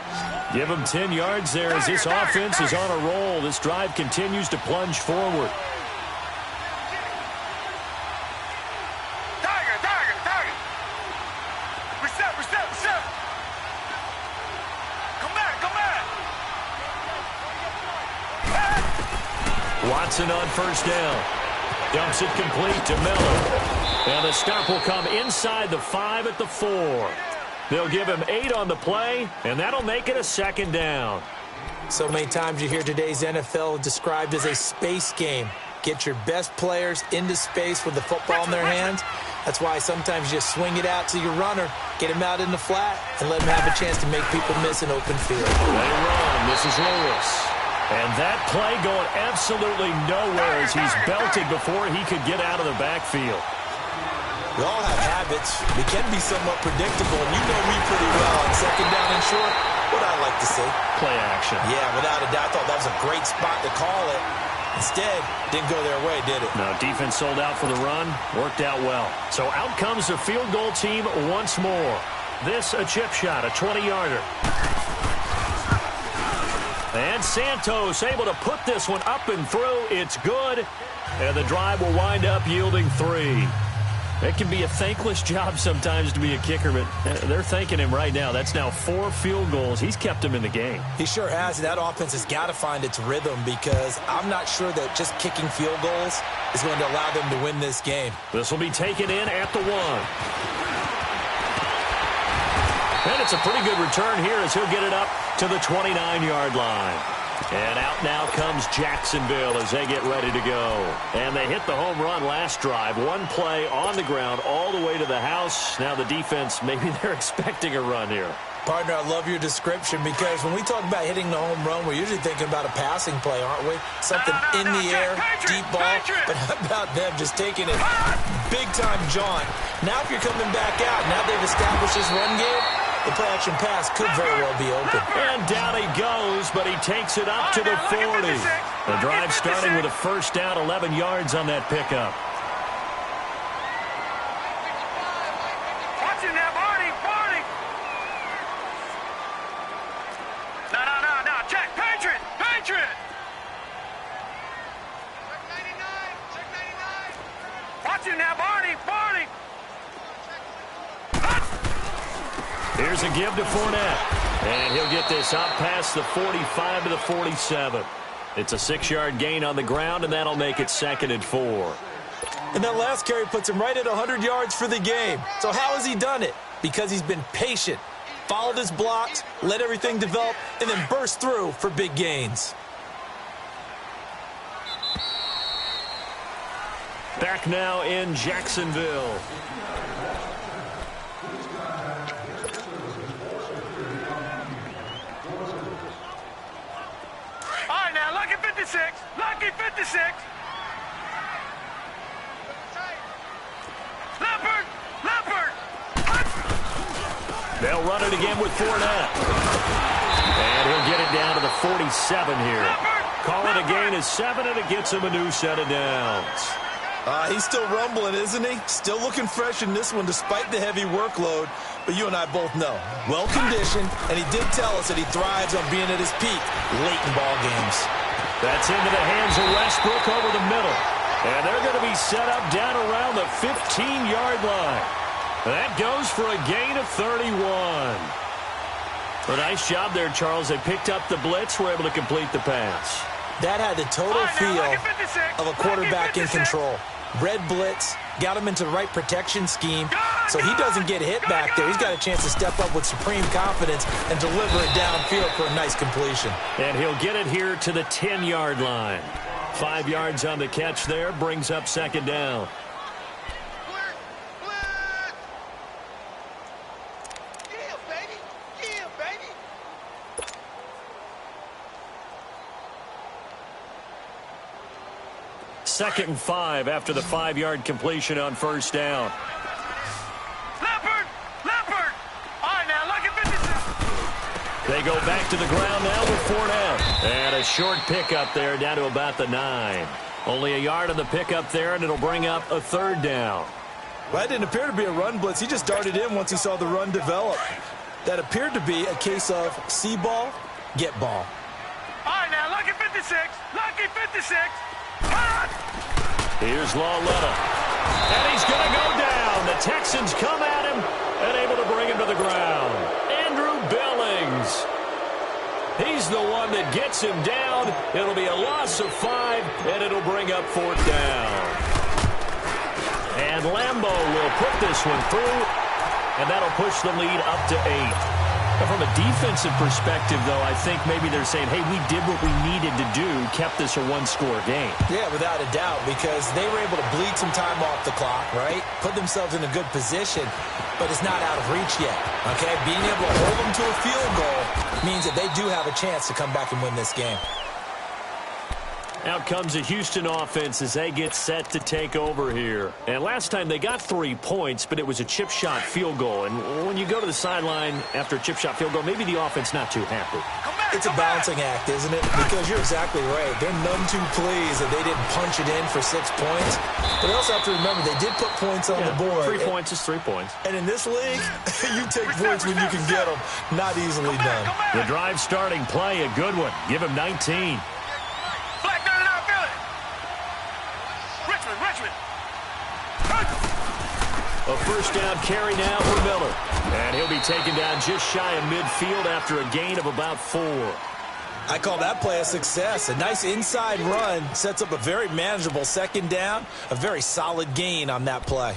Give him 10 yards there as this offense is on a roll. This drive continues to plunge forward. Reset. Come back. Watson on 1st down. Dumps it complete to Miller. And the stop will come inside the 5 at the 4. They'll give him 8 on the play, and that'll make it a 2nd down. So many times you hear today's NFL described as a space game. Get your best players into space with the football in their hands. That's why sometimes you just swing it out to your runner, get him out in the flat, and let him have a chance to make people miss an open field. They run. This is Lewis. And that play going absolutely nowhere as he's belted before he could get out of the backfield. We all have habits. We can be somewhat predictable, and you know me pretty well. On second down and short, what I like to see. Play action. Yeah, without a doubt, I thought that was a great spot to call it. Instead, didn't go their way, did it? No, defense sold out for the run. Worked out well. So out comes the field goal team once more. This a chip shot, a 20-yarder. And Santos able to put this one up and through. It's good. And the drive will wind up yielding 3. It can be a thankless job sometimes to be a kicker, but they're thanking him right now. That's now 4 field goals. He's kept them in the game. He sure has. That offense has got to find its rhythm because I'm not sure that just kicking field goals is going to allow them to win this game. This will be taken in at the 1. And it's a pretty good return here as he'll get it up to the 29-yard line. And out now comes Jacksonville as they get ready to go. And they hit the home run last drive. 1 play on the ground all the way to the house. Now the defense, maybe they're expecting a run here. Partner, I love your description because when we talk about hitting the home run, we're usually thinking about a passing play, aren't we? Something in the air, deep ball. But how about them just taking it big-time jaunt? Now if you're coming back out, now they've established this run game, the play-action pass could very well be open. And down he goes, but he takes it up to the 40. The drive starting with a first down, 11 yards on that pickup. Watch it now, Barney. No. Check, Patriot. Check 99. Watch it now, Barney. Here's a give to Fournette. And he'll get this up past the 45 to the 47. It's a 6-yard gain on the ground, and that'll make it 2nd and 4. And that last carry puts him right at 100 yards for the game. So how has he done it? Because he's been patient, followed his blocks, let everything develop, and then burst through for big gains. Back now in Jacksonville. Lucky 56. Leopard. They'll run it again with Fournette. And he'll get it down to the 47 here. Call it a gain of 7, and it gets him a new set of downs. He's still rumbling, isn't he? Still looking fresh in this one despite the heavy workload. But you and I both know, well-conditioned, and he did tell us that he thrives on being at his peak late in ball games. That's into the hands of Westbrook over the middle. And they're going to be set up down around the 15-yard line. That goes for a gain of 31. A nice job there, Charles. They picked up the blitz, were able to complete the pass. That had the total feel of a quarterback in control. Red blitz, got him into the right protection scheme, so he doesn't get hit back there. He's got a chance to step up with supreme confidence and deliver it downfield for a nice completion. And he'll get it here to the 10-yard line. 5 yards on the catch there, brings up 2nd down. Second and 5 after the 5-yard completion on first down. Leopard. All right, now, Lucky 56. They go back to the ground now with Fournette. And a short pickup there down to about the 9. Only a yard on the pickup there, and it'll bring up a 3rd down. Well, that didn't appear to be a run blitz. He just darted in once he saw the run develop. That appeared to be a case of see ball, get ball. All right, now, Lucky 56. Here's Lawletta. And he's going to go down. The Texans come at him and able to bring him to the ground. Andrew Billings. He's the one that gets him down. It'll be a loss of 5, and it'll bring up 4th down. And Lambeau will put this one through, and that'll push the lead up to 8. From a defensive perspective, though, I think maybe they're saying, hey, we did what we needed to do, kept this a 1-score game. Yeah, without a doubt, because they were able to bleed some time off the clock, right? Put themselves in a good position, but it's not out of reach yet, okay? Being able to hold them to a field goal means that they do have a chance to come back and win this game. Out comes the Houston offense as they get set to take over here. And last time they got 3 points, but it was a chip shot field goal. And when you go to the sideline after a chip shot field goal, maybe the offense not too happy. It's a balancing act, isn't it? Because you're exactly right. They're none too pleased that they didn't punch it in for 6 points. But they also have to remember they did put points on the board. 3 points is 3 points. And in this league, you take points when you can get them. Not easily done. The drive starting play, a good one. Give him 19. A first down carry now for Miller. And he'll be taken down just shy of midfield after a gain of about 4. I call that play a success. A nice inside run sets up a very manageable second down. A very solid gain on that play.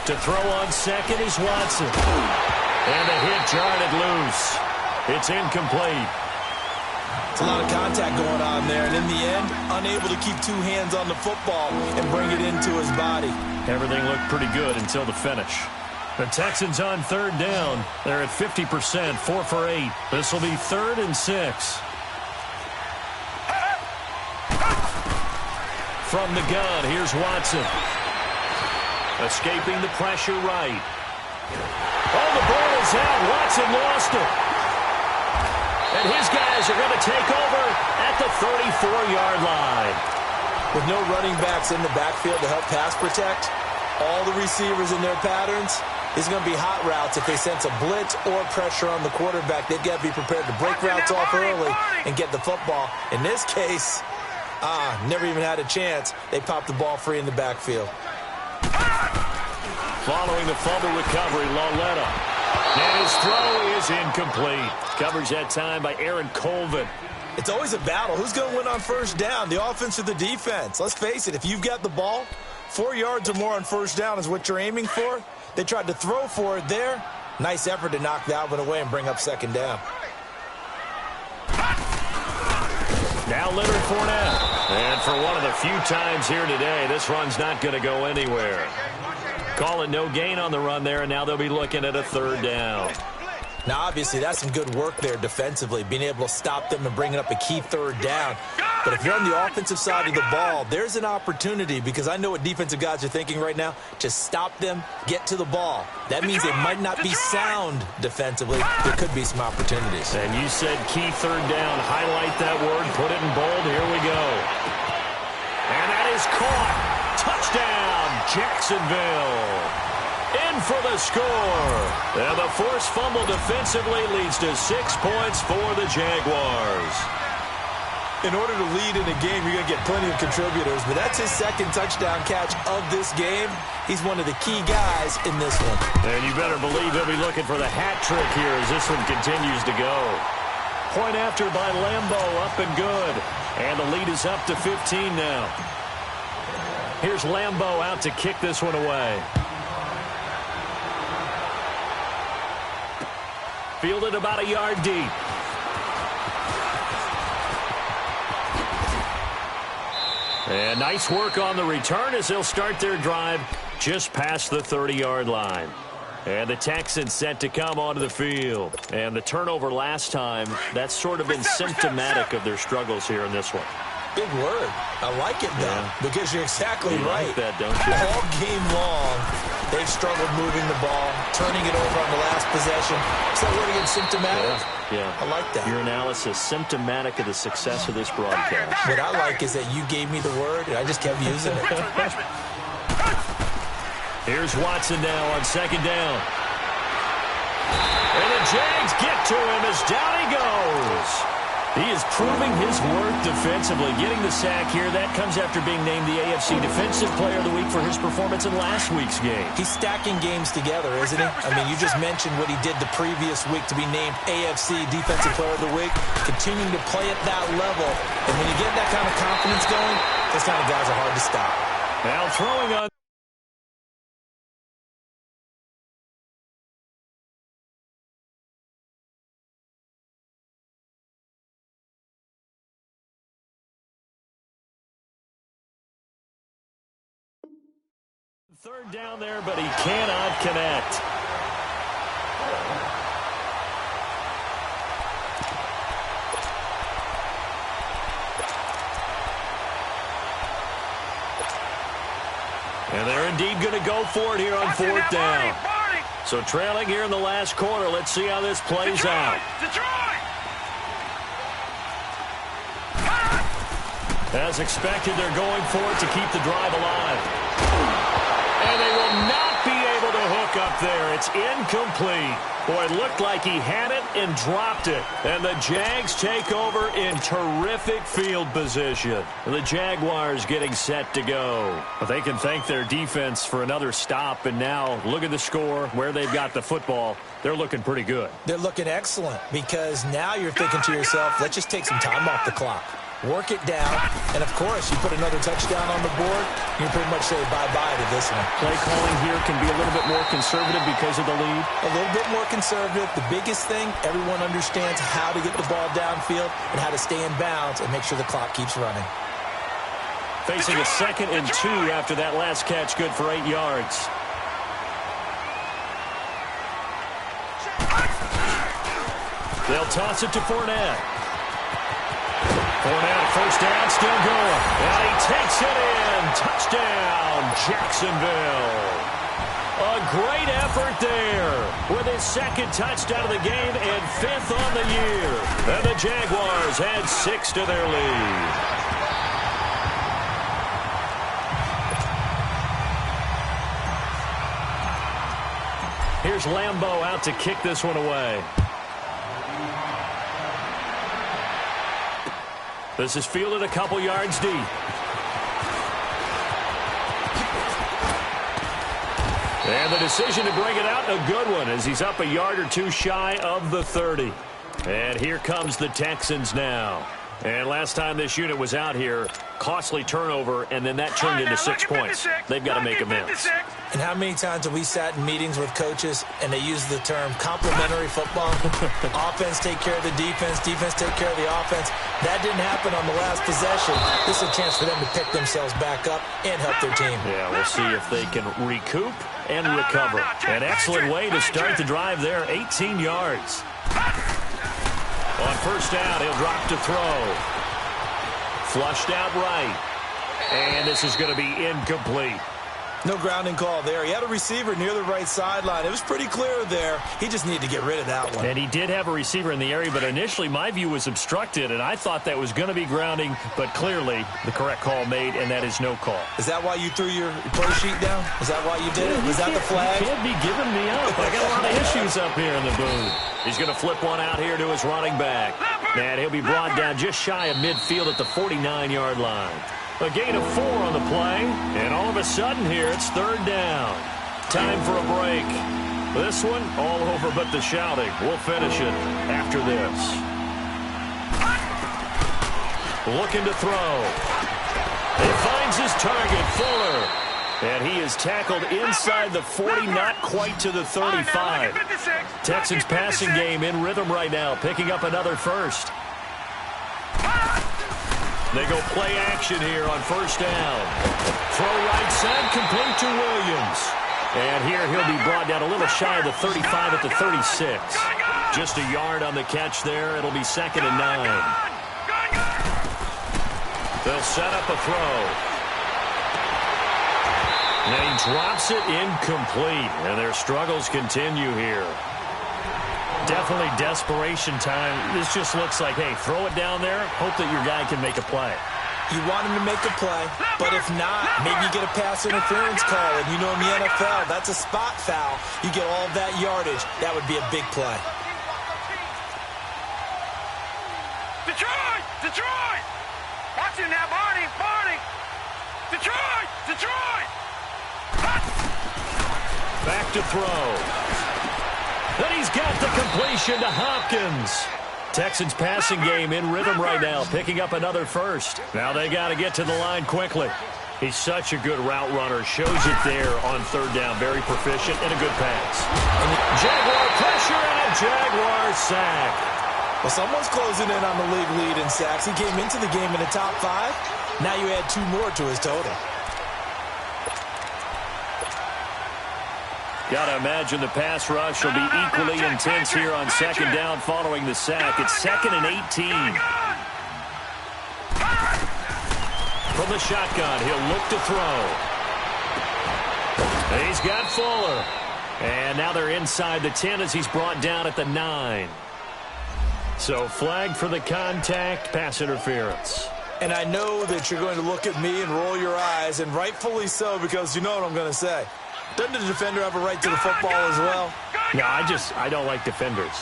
To throw on second is Watson. And the hit jarred it loose. It's incomplete. It's a lot of contact going on there, and in the end, unable to keep 2 hands on the football and bring it into his body. Everything looked pretty good until the finish. The Texans on third down. They're at 50%, 4 for 8. This will be 3rd and 6. From the gun, here's Watson. Escaping the pressure right. Oh, the ball is out. Watson lost it. And his guys are going to take over at the 34-yard line. With no running backs in the backfield to help pass protect, all the receivers in their patterns, it's going to be hot routes. If they sense a blitz or pressure on the quarterback, they've got to be prepared to break routes off early and get the football. In this case, never even had a chance. They popped the ball free in the backfield. Following the fumble recovery, Lauletta. And his throw is incomplete. Coverage that time by Aaron Colvin. It's always a battle. Who's going to win on first down, the offense or the defense? Let's face it, if you've got the ball, 4 yards or more on first down is what you're aiming for. They tried to throw for it there. Nice effort to knock that one away and bring up second down. Now Leonard Fournette. And for one of the few times here today, this run's not going to go anywhere. Call it no gain on the run there, and now they'll be looking at a 3rd down. Now, obviously, that's some good work there defensively, being able to stop them and bringing up a key 3rd down. But if you're on the offensive side of the ball, there's an opportunity, because I know what defensive guys are thinking right now. Just stop them, get to the ball. That means they might not be sound defensively. There could be some opportunities. And you said key 3rd down. Highlight that word. Put it in bold. Here we go. And that is caught. Touchdown, Jacksonville. In for the score. And the forced fumble defensively leads to 6 points for the Jaguars. In order to lead in a game, you're going to get plenty of contributors, but that's his 2nd touchdown catch of this game. He's one of the key guys in this one. And you better believe he'll be looking for the hat trick here as this one continues to go. Point after by Lambo, up and good. And the lead is up to 15 now. Here's Lambo out to kick this one away. Fielded about a yard deep. And nice work on the return as they'll start their drive just past the 30-yard line. And the Texans set to come onto the field. And the turnover last time, that's sort of been symptomatic of their struggles here in this one. Big word. I like it, though, because you're exactly right. Like that, don't you? All game long, they've struggled moving the ball, turning it over on the last possession. Is that word again, symptomatic? Yeah. I like that. Your analysis, symptomatic of the success of this broadcast. What I like is that you gave me the word, and I just kept using it. Here's Watson now on 2nd down. And the Jags get to him as down he goes. He is proving his worth defensively, getting the sack here. That comes after being named the AFC Defensive Player of the Week for his performance in last week's game. He's stacking games together, isn't he? I mean, you just mentioned what he did the previous week to be named AFC Defensive Player of the Week, continuing to play at that level. And when you get that kind of confidence going, those kind of guys are hard to stop. Now throwing on third down there, but he cannot connect. And they're indeed going to go for it here on fourth down. So trailing here in the last quarter. Let's see how this plays out. As expected, they're going for it to keep the drive alive. And they will not be able to hook up there. It's incomplete. Boy, it looked like he had it and dropped it. And the Jags take over in terrific field position. And the Jaguars getting set to go. But they can thank their defense for another stop. And now, look at the score, where they've got the football. They're looking pretty good. They're looking excellent because now you're thinking to yourself, let's just take some time off the clock. Work it down, and of course, you put another touchdown on the board, you pretty much say bye-bye to this one. Play calling here can be a little bit more conservative because of the lead. A little bit more conservative. The biggest thing, everyone understands how to get the ball downfield and how to stay in bounds and make sure the clock keeps running. Facing a 2nd and 2 after that last catch, good for 8 yards. They'll toss it to Fournette. Fournette, first down, still going. And he takes it in. Touchdown, Jacksonville. A great effort there with his 2nd touchdown of the game and 5th on the year. And the Jaguars add 6 to their lead. Here's Lambeau out to kick this one away. This is fielded a couple yards deep. And the decision to bring it out, a good one, as he's up a yard or two shy of the 30. And here comes the Texans now. And last time this unit was out here, costly turnover, and then that turned into 6 points. They've got to make amends. And how many times have we sat in meetings with coaches and they use the term complementary football? Offense take care of the defense, defense take care of the offense. That didn't happen on the last possession. This is a chance for them to pick themselves back up and help their team. Yeah, we'll see if they can recoup and recover. An excellent way to start the drive there, 18 yards. On first down, he'll drop to throw. Flushed out right. And this is going to be incomplete. No grounding call there. He had a receiver near the right sideline. It was pretty clear there. He just needed to get rid of that one. And he did have a receiver in the area, but initially my view was obstructed, and I thought that was going to be grounding, but clearly the correct call made, and that is no call. Is that why you threw your play sheet down? Is that why you did it? Was that the flag? You can't be giving me up. I got a lot of issues up here in the booth. He's going to flip one out here to his running back. And he'll be brought down just shy of midfield at the 49-yard line. A gain of 4 on the play, and all of a sudden here, it's third down. Time for a break. This one, all over but the shouting. We'll finish it after this. Looking to throw. He finds his target, Fuller. And he is tackled inside the 40, not quite to the 35. Texans passing game in rhythm right now, picking up another first. They go play action here on first down. Throw right side, complete to Williams. And here he'll be brought down a little shy of the 35 at the 36. Just a yard on the catch there. It'll be 2nd and 9. They'll set up a throw. And he drops it incomplete. And their struggles continue here. Definitely desperation time. This just looks like, hey, throw it down there, hope that your guy can make a play. You want him to make a play, but if not, maybe you get a pass interference call, and you know in the NFL, that's a spot foul. You get all of that yardage. That would be a big play. Detroit! Detroit! Watch him now, Barney! Barney! Detroit! Detroit! Back to throw. Then he's got the completion to Hopkins. Texans passing game in rhythm right now, picking up another first. Now they got to get to the line quickly. He's such a good route runner. Shows it there on third down. Very proficient and a good pass. Jaguar pressure and a Jaguar sack. Well, someone's closing in on the league lead in sacks. He came into the game in the top 5. Now you add 2 more to his total. Got to imagine the pass rush will be equally intense here on second down following the sack. It's 2nd and 18. From the shotgun, he'll look to throw. He's got Fuller. And now they're inside the 10 as he's brought down at the 9. So flag for the contact, pass interference. And I know that you're going to look at me and roll your eyes, and rightfully so, because you know what I'm going to say. Doesn't the defender have a right to the football as well? No, I don't like defenders.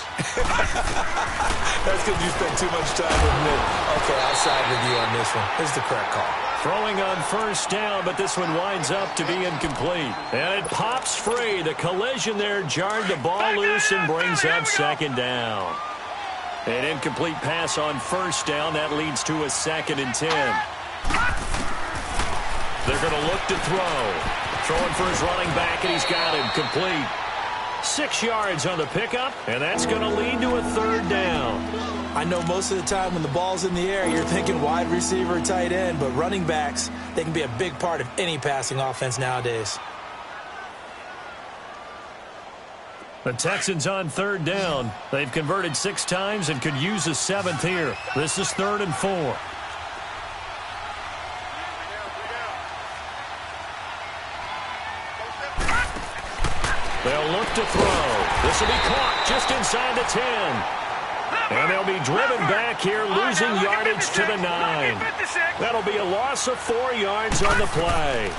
That's because you spend too much time with me. Okay, I'll side with you on this one. Here's the correct call. Throwing on first down, but this one winds up to be incomplete. And it pops free. The collision there jarred the ball loose and brings up second down. An incomplete pass on first down. That leads to a 2nd and 10. They're going to look to throw. Throwing for his running back, and he's got him complete. 6 yards on the pickup, and that's going to lead to a 3rd down. I know most of the time when the ball's in the air, you're thinking wide receiver, tight end, but running backs, they can be a big part of any passing offense nowadays. The Texans on 3rd down. They've converted 6 times and could use a 7th here. This is 3rd and 4. They'll look to throw. This will be caught just inside the 10. And they'll be driven back here, losing yardage to the 9. That'll be a loss of 4 yards on the play.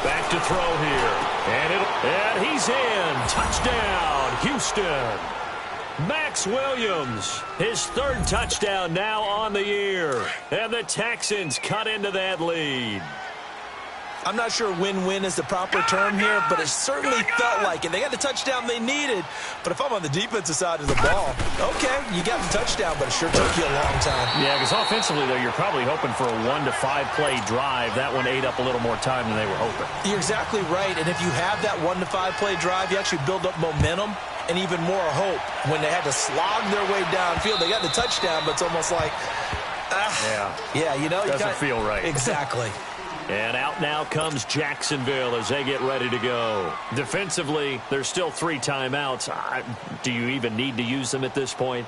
Back to throw here. And he's in. Touchdown, Houston. Max Williams, his 3rd touchdown now on the year. And the Texans cut into that lead. I'm not sure win-win is the proper term here, but it certainly felt like it. They got the touchdown they needed, but if I'm on the defensive side of the ball, okay, you got the touchdown, but it sure took you a long time. Yeah, because offensively, though, you're probably hoping for a 1 to 5 play drive. That one ate up a little more time than they were hoping. You're exactly right, and if you have that 1 to 5 play drive, you actually build up momentum and even more hope. When they had to slog their way downfield, they got the touchdown, but it's almost like, you know. Doesn't feel right. Exactly. And out now comes Jacksonville as they get ready to go. Defensively, there's still 3 timeouts. Do you even need to use them at this point?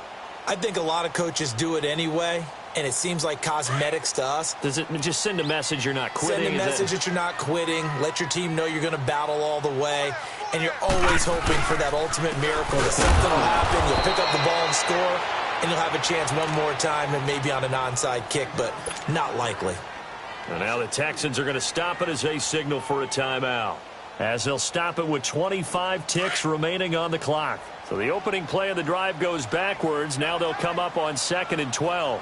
I think a lot of coaches do it anyway, and it seems like cosmetics to us. Does it just send a message you're not quitting? Send a message that you're not quitting. Let your team know you're going to battle all the way. And you're always hoping for that ultimate miracle that something will happen. You'll pick up the ball and score, and you'll have a chance one more time and maybe on an onside kick, but not likely. And now the Texans are going to stop it as they signal for a timeout. As they'll stop it with 25 ticks remaining on the clock. So the opening play of the drive goes backwards. Now they'll come up on 2nd and 12.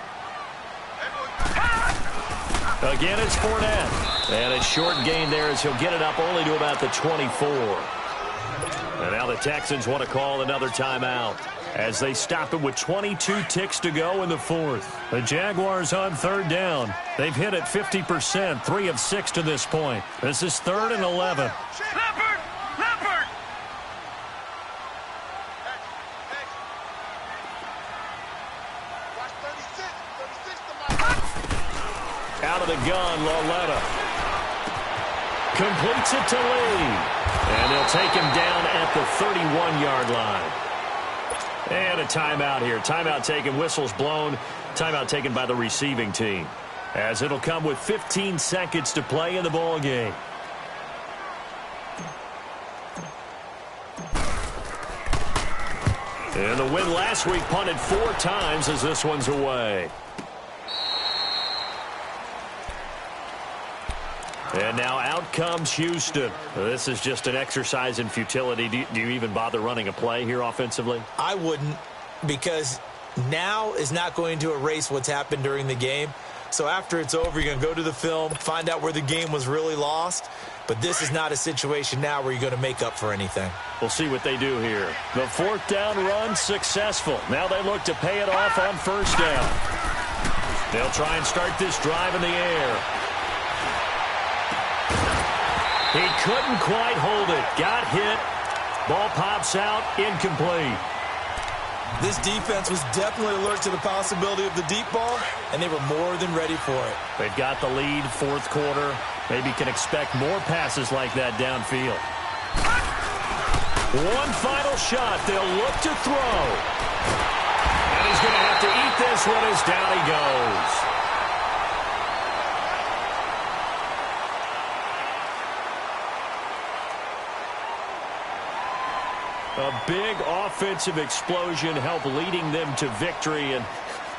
Again, it's Fournette. And a short gain there as he'll get it up only to about the 24. And now the Texans want to call another timeout as they stop it with 22 ticks to go in the 4th. The Jaguars on 3rd down. They've hit it 50%, 3 of 6 to this point. This is 3rd and 11. Leopard! Out of the gun, Lauletta. Completes it to Lee. And they'll take him down at the 31-yard line. And a timeout here. Timeout taken, whistles blown. Timeout taken by the receiving team. As it'll come with 15 seconds to play in the ball game. And the win last week punted 4 times as this one's away. And now out comes Houston. This is just an exercise in futility. Do you even bother running a play here offensively? I wouldn't, because now is not going to erase what's happened during the game. So after it's over, you're going to go to the film, find out where the game was really lost. But this is not a situation now where you're going to make up for anything. We'll see what they do here. The 4th down run successful. Now they look to pay it off on 1st down. They'll try and start this drive in the air. He couldn't quite hold it. Got hit. Ball pops out. Incomplete. This defense was definitely alert to the possibility of the deep ball, and they were more than ready for it. They've got the lead, 4th quarter. Maybe can expect more passes like that downfield. One final shot. They'll look to throw. And he's going to have to eat this one as down he goes. A big offensive explosion helped leading them to victory. And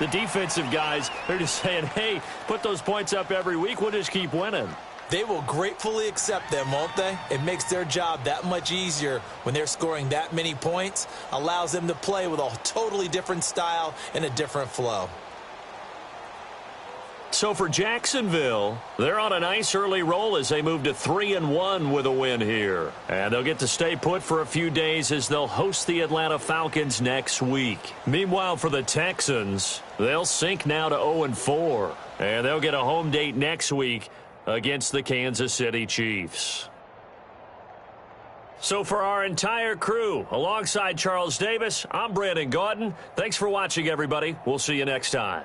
the defensive guys, they're just saying, hey, put those points up every week. We'll just keep winning. They will gratefully accept them, won't they? It makes their job that much easier when they're scoring that many points. Allows them to play with a totally different style and a different flow. So for Jacksonville, they're on a nice early roll as they move to 3-1 with a win here. And they'll get to stay put for a few days as they'll host the Atlanta Falcons next week. Meanwhile, for the Texans, they'll sink now to 0-4. And they'll get a home date next week against the Kansas City Chiefs. So for our entire crew, alongside Charles Davis, I'm Brandon Gaudin. Thanks for watching, everybody. We'll see you next time.